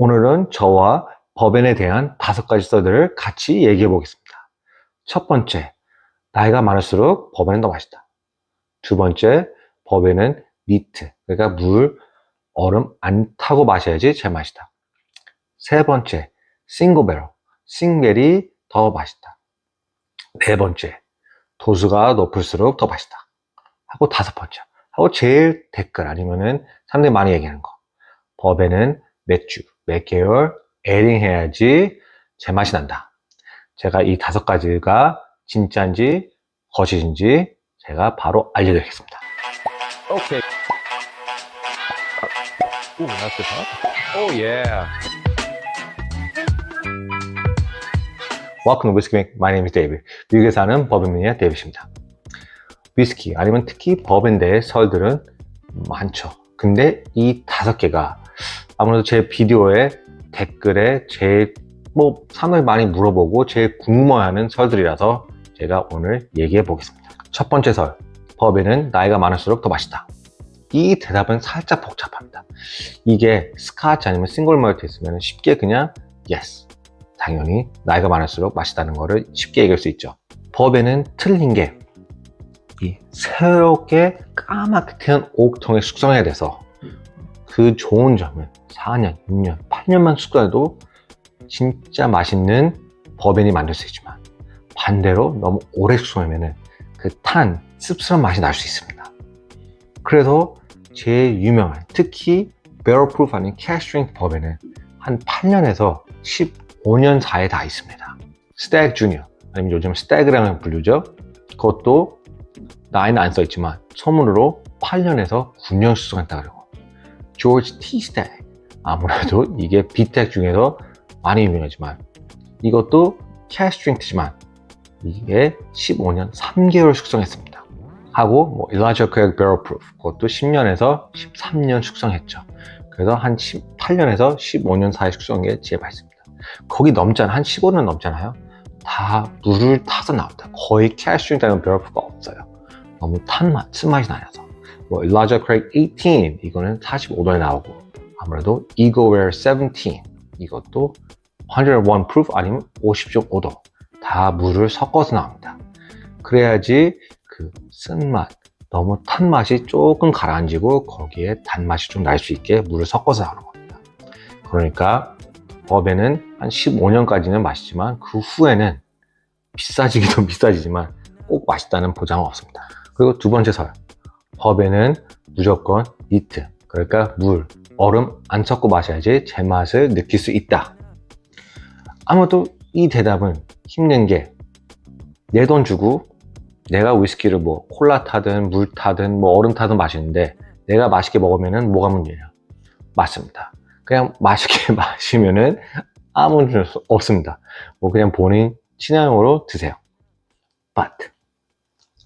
오늘은 저와 버벤에 대한 5가지 썰들을 같이 얘기해 보겠습니다. 첫 번째, 나이가 많을수록 버벤은 더 맛있다. 두 번째, 버벤은 니트, 그러니까 물, 얼음 안 타고 마셔야지 제일 맛있다. 세 번째, 싱글베럴, 싱벨이 더 맛있다. 네 번째, 도수가 높을수록 더 맛있다. 하고 다섯 번째, 하고 제일 댓글 아니면은 사람들이 많이 얘기하는 거. 버벤은 몇 개월 에딩 해야지 제맛이 난다. 제가 이 5가지가 진짜인지 거짓인지 제가 바로 알려드리겠습니다. Okay. Ooh, that's good, huh? Oh, yeah. Welcome to Whiskey Make. My name is David. 미국에 사는 버벤 매니아 데이빗입니다. 위스키 아니면 특히 버벤대의 설들은 많죠. 근데 이 5개가 아무래도 제 비디오에 댓글에 제일 사람들이 많이 물어보고 제일 궁금해하는 설들이라서 제가 오늘 얘기해 보겠습니다. 첫 번째 설, 버벤은 나이가 많을수록 더 맛있다. 이 대답은 살짝 복잡합니다. 이게 스카치 아니면 싱글 몰트 있으면 쉽게 그냥 yes, 당연히 나이가 많을수록 맛있다는 거를 쉽게 얘기할 수 있죠. 버벤은 틀린 게 이 새롭게 까맣게 튀는 옥통에 숙성해야 돼서 그 좋은 점은 4년, 6년, 8년만 숙성해도 진짜 맛있는 버벤이 만들 수 있지만 반대로 너무 오래 숙성하면 그 탄, 씁쓸한 맛이 날 수 있습니다. 그래서 제일 유명한, 특히 배럴 프루프 아닌 캐시 스트렝스 버벤은 한 8년에서 15년 사이에 다 있습니다. 스태그 주니어, 아니면 요즘 스태그라는 불리죠. 그것도 나이는 안 써있지만 소문으로 8년에서 9년 숙성했다 그러고, 조지 티 스태그, 아무래도 이게 비텍 중에서 많이 유명하지만 이것도 캐시 스트렝스지만 이게 15년 3개월 숙성했습니다. 하고 일라이자 크레이그 배럴 프루프, 그것도 10년에서 13년 숙성했죠. 그래서 한 18년에서 15년 사이 숙성한 게 제일 맛있습니다. 거기 넘잖아요. 한 15년 넘잖아요. 다 물을 타서 나온다. 거의 캐시 스트렝스라는 배럴 프루프가 없어요. 너무 쓴맛이 나서. 일라이자 크레이그 18, 이거는 45도에 나오고, 아무래도 이거웨어 17, 이것도 101 proof 아니면 50.5도 다 물을 섞어서 나옵니다. 그래야지 그 쓴맛, 너무 탄 맛이 조금 가라앉고 거기에 단맛이 좀 날 수 있게 물을 섞어서 나오는 겁니다. 그러니까 버벤은 한 15년까지는 맛있지만 그 후에는 비싸지기도 비싸지지만 꼭 맛있다는 보장은 없습니다. 그리고 두 번째 설, 버벤은 무조건 니트, 그러니까 물, 얼음 안 섞고 마셔야지 제맛을 느낄 수 있다. 아무도 이 대답은 힘든 게, 내 돈 주고 내가 위스키를 콜라 타든 물 타든 얼음 타든 마시는데 내가 맛있게 먹으면은 뭐가 문제냐? 맞습니다. 그냥 맛있게 마시면은 아무 문제 없습니다. 그냥 본인 취향으로 드세요.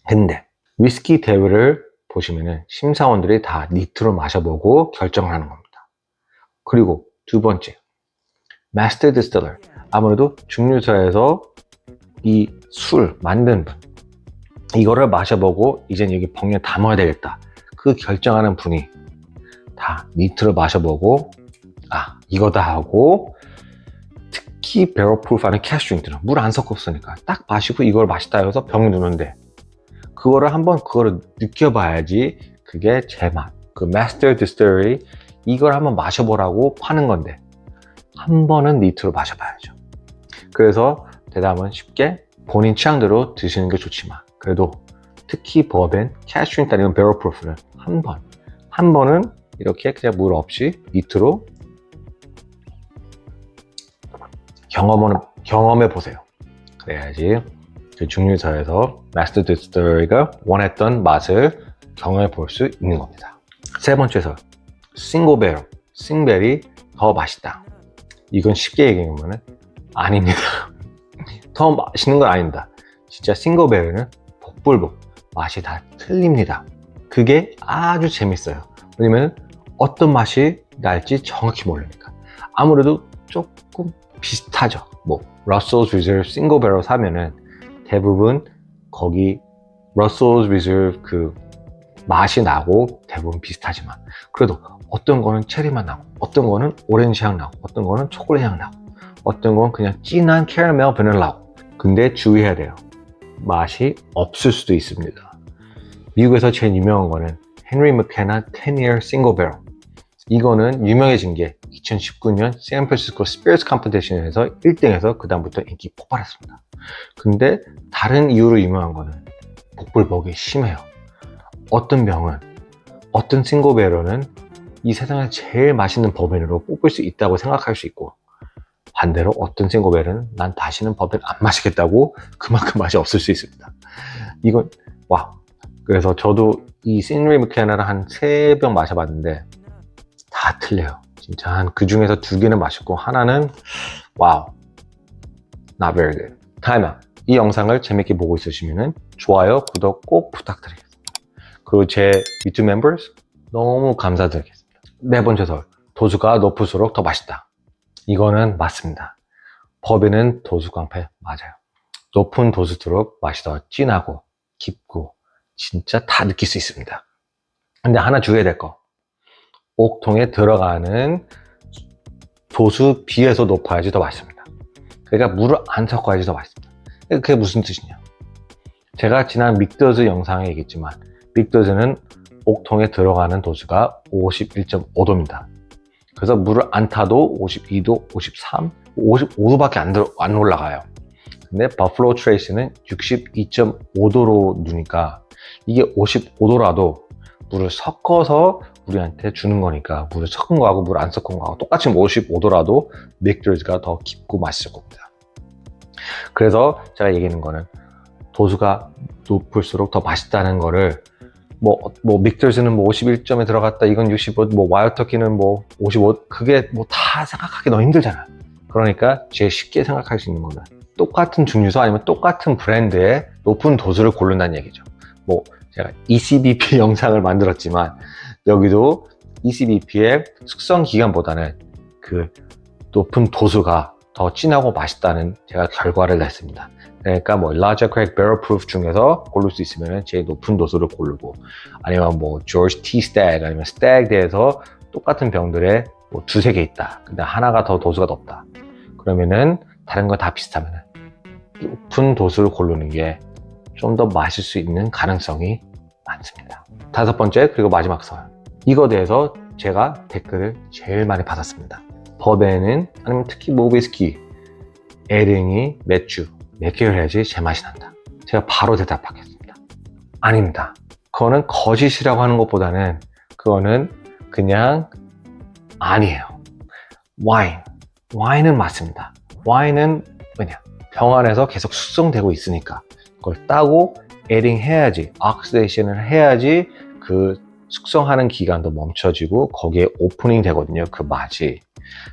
근데 위스키 대회를 보시면은 심사원들이 다 니트로 마셔보고 결정을 하는 겁니다. 그리고 두 번째, 마스터 디스틸러, 아무래도 증류소에서 이 술 만든 분, 이거를 마셔보고 이젠 여기 병에 담아야 되겠다, 그 결정하는 분이 다 니트로 마셔보고 이거다 하고, 특히 배럴 프루프 하는 캐시 스트렝스들은 물 안 섞었으니까 딱 마시고 이걸 맛있다 해서 병에 넣는데, 그거를 한번 느껴봐야지 그게 제맛, 그 마스터 디스틸러리, 이걸 한번 마셔보라고 파는 건데 한 번은 니트로 마셔봐야죠. 그래서 대답은 쉽게 본인 취향대로 드시는 게 좋지만, 그래도 특히 버벤, 캐시 스트렝스 아니면 배럴 프루프는 한 번은 이렇게 그냥 물 없이 니트로 경험해 보세요. 그래야지 그 증류소에서 마스터 디스틸러리가 원했던 맛을 경험해 볼 수 있는 겁니다. 세 번째 설, 싱글베럴, 싱벨이 더 맛있다. 이건 쉽게 얘기하면 아닙니다. 더 맛있는 건 아닙니다. 진짜 싱글베럴은 복불복 맛이 다 틀립니다. 그게 아주 재밌어요. 왜냐면 어떤 맛이 날지 정확히 모르니까. 아무래도 조금 비슷하죠. 러셀스 리저브 싱글베럴 사면은 대부분 거기 러셀스 리저브 그 맛이 나고 대부분 비슷하지만 그래도 어떤 거는 체리 맛 나고 어떤 거는 오렌지 향 나고 어떤 거는 초콜릿 향 나고 어떤 건 그냥 진한 캐러멜 바닐라고. 근데 주의해야 돼요. 맛이 없을 수도 있습니다. 미국에서 제일 유명한 거는 헨리 맥케나 10-year single barrel. 이거는 유명해진 게 2019년 샌프란시스코 스피리츠 컴피티션에서 1등해서 그 다음부터 인기 폭발했습니다. 근데 다른 이유로 유명한 거는 복불복이 심해요. 어떤 병은 어떤 싱글 배럴은 이 세상에서 제일 맛있는 법인으로 뽑을 수 있다고 생각할 수 있고 반대로 어떤 싱글 배럴은 난 다시는 법인 안 마시겠다고 그만큼 맛이 없을 수 있습니다. 이건 와. 그래서 저도 이 신리 맥케나를 한 3병 마셔봤는데 다 틀려요. 진짜 한 그 중에서 2개는 맛있고 하나는 와우, not very good. 타임아웃. 이 영상을 재밌게 보고 있으시면 좋아요, 구독 꼭 부탁드리겠습니다. 그리고 제 유튜브 멤버스 너무 감사드리겠습니다. 4번째 설, 도수가 높을수록 더 맛있다. 이거는 맞습니다. 법에는 도수 깡패 맞아요. 높은 도수일수록 맛이 더 진하고 깊고 진짜 다 느낄 수 있습니다. 근데 하나 주의해야 될 거, 옥통에 들어가는 도수 비해서 높아야지 더 맛있습니다. 그러니까 물을 안 섞어야지 더 맛있습니다. 그게 무슨 뜻이냐, 제가 지난 믹더즈 영상에 얘기했지만 믹더즈는 옥통에 들어가는 도수가 51.5도입니다. 그래서 물을 안 타도 52도, 53, 55도밖에 안 올라가요. 근데 버플로 트레이스는 62.5도로 누니까 이게 55도라도 물을 섞어서 우리한테 주는 거니까 물을 섞은 거하고 물 안 섞은 거하고 똑같이 55도라도 믹더즈가 더 깊고 맛있을 겁니다. 그래서 제가 얘기하는 거는 도수가 높을수록 더 맛있다는 거를 뭐 믹더즈는 51점에 들어갔다, 이건 65, 와일드 터키는 55, 그게 다 생각하기 너무 힘들잖아요. 그러니까 제일 쉽게 생각할 수 있는 거는 똑같은 증류소 아니면 똑같은 브랜드의 높은 도수를 고른다는 얘기죠. 제가 ECBP 영상을 만들었지만 여기도 ECBP의 숙성 기간보다는 그 높은 도수가 더 진하고 맛있다는 제가 결과를 냈습니다. 그러니까 Elijah Craig Barrel Proof 중에서 고를 수 있으면 제일 높은 도수를 고르고, 아니면 George T. Stagg 아니면 Stagg에서 똑같은 병들에 2-3개 있다. 근데 하나가 더 도수가 높다. 그러면은 다른 거 다 비슷하면은 높은 도수를 고르는 게 좀 더 마실 수 있는 가능성이 많습니다. 5번째, 그리고 마지막 설. 이거 대해서 제가 댓글을 제일 많이 받았습니다. 법에는, 아니면 특히 위스키, 에링이 맥주 몇 개를 해야지 제맛이 난다. 제가 바로 대답하겠습니다. 아닙니다. 그거는 거짓이라고 하는 것보다는 그거는 그냥 아니에요. 와인은 맞습니다. 와인은 뭐냐, 병 안에서 계속 숙성되고 있으니까 그걸 따고 에링 해야지, 옥시데이션을 해야지 그 숙성하는 기간도 멈춰지고 거기에 오프닝 되거든요, 그 맛이.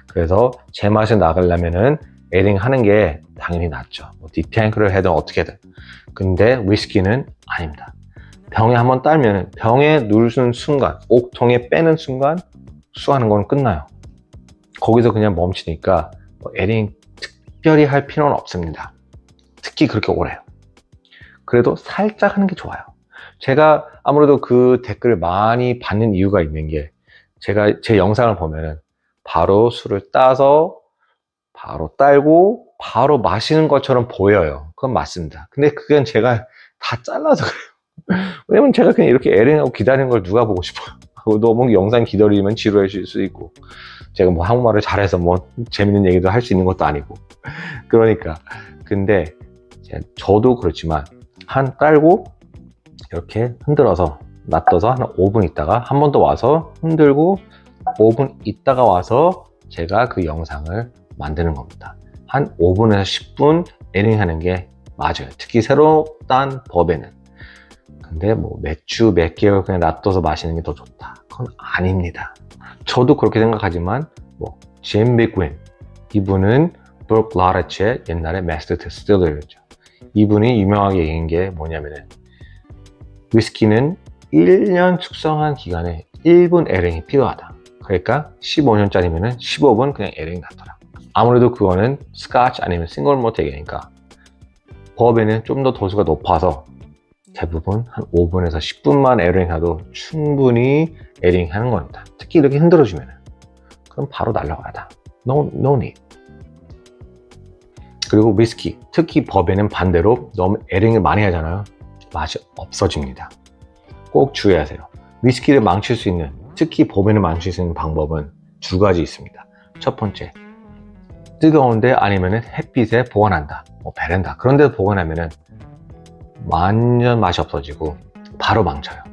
그래서 제맛이 나가려면은 에링 하는 게 당연히 낫죠. 딥탱크를 해든 어떻게든. 근데 위스키는 아닙니다. 병에 한번 따면 병에 누르는 순간, 옥통에 빼는 순간 수하는 건 끝나요. 거기서 그냥 멈추니까 에링 특별히 할 필요는 없습니다. 특히 그렇게 오래요. 그래도 살짝 하는 게 좋아요. 제가 아무래도 그 댓글을 많이 받는 이유가 있는 게, 제가 제 영상을 보면은 바로 술을 따서 바로 딸고 바로 마시는 것처럼 보여요. 그건 맞습니다. 근데 그건 제가 다 잘라서 그래요. 왜냐면 제가 그냥 이렇게 에링하고 기다리는 걸 누가 보고 싶어요. 너무 영상 기다리면 지루해질 수 있고, 제가 한국말을 잘해서 재밌는 얘기도 할 수 있는 것도 아니고. 그러니까. 근데 저도 그렇지만 한 딸고 이렇게 흔들어서 놔둬서 한 5분 있다가 한 번 더 와서 흔들고 5분 있다가 와서 제가 그 영상을 만드는 겁니다. 한 5분에서 10분 에링 하는 게 맞아요. 특히 새로 딴 법에는. 근데 맥주 몇 개월 그냥 놔둬서 마시는 게 더 좋다, 그건 아닙니다. 저도 그렇게 생각하지만 짐 맥퀸, 이분은 브룩 라레츠의 옛날에 마스터 디스틸러였죠. 이분이 유명하게 얘기한 게 뭐냐면은, 위스키는 1년 숙성한 기간에 1분 에링이 필요하다. 그러니까 15년짜리면은 15분 그냥 에링 놔둬라. 아무래도 그거는 스카치 아니면 싱글 몰트 얘기니까, 법에는 좀 더 도수가 높아서 대부분 한 5분에서 10분만 에어링해도 충분히 에어링 하는 겁니다. 특히 이렇게 흔들어주면 그럼 바로 날라가다. No need. 그리고 위스키, 특히 버벤은 반대로 너무 에어링을 많이 하잖아요. 맛이 없어집니다. 꼭 주의하세요. 위스키를 망칠 수 있는, 특히 버벤을 망칠 수 있는 방법은 두 가지 있습니다. 첫 번째, 뜨거운데 아니면 햇빛에 보관한다. 베란다 그런 데서 보관하면 완전 맛이 없어지고 바로 망쳐요.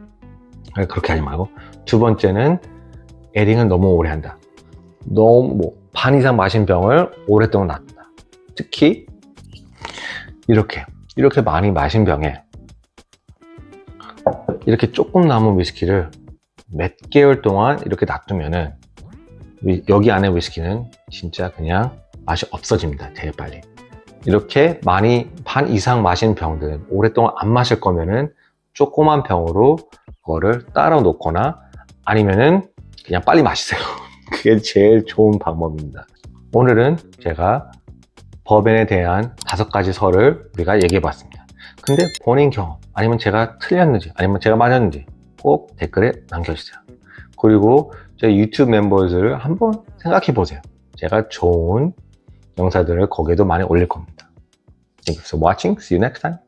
그렇게 하지 말고, 두 번째는 에어링을 너무 오래 한다. 너무 반 이상 마신 병을 오랫동안 놔둔다. 특히 이렇게 많이 마신 병에 이렇게 조금 남은 위스키를 몇 개월 동안 이렇게 놔두면은 여기 안에 위스키는 진짜 그냥 맛이 없어집니다. 되게 빨리. 이렇게 많이 반 이상 마신 병들 오랫동안 안 마실 거면은 조그만 병으로 그거를 따라 놓거나 아니면은 그냥 빨리 마시세요. 그게 제일 좋은 방법입니다. 오늘은 제가 버벤에 대한 5가지 설을 우리가 얘기해 봤습니다. 근데 본인 경험 아니면 제가 틀렸는지 아니면 제가 맞았는지 꼭 댓글에 남겨주세요. 그리고 제 유튜브 멤버들을 한번 생각해 보세요. 제가 좋은 영상들을 거기에도 많이 올릴 겁니다. Thank you for watching. See you next time.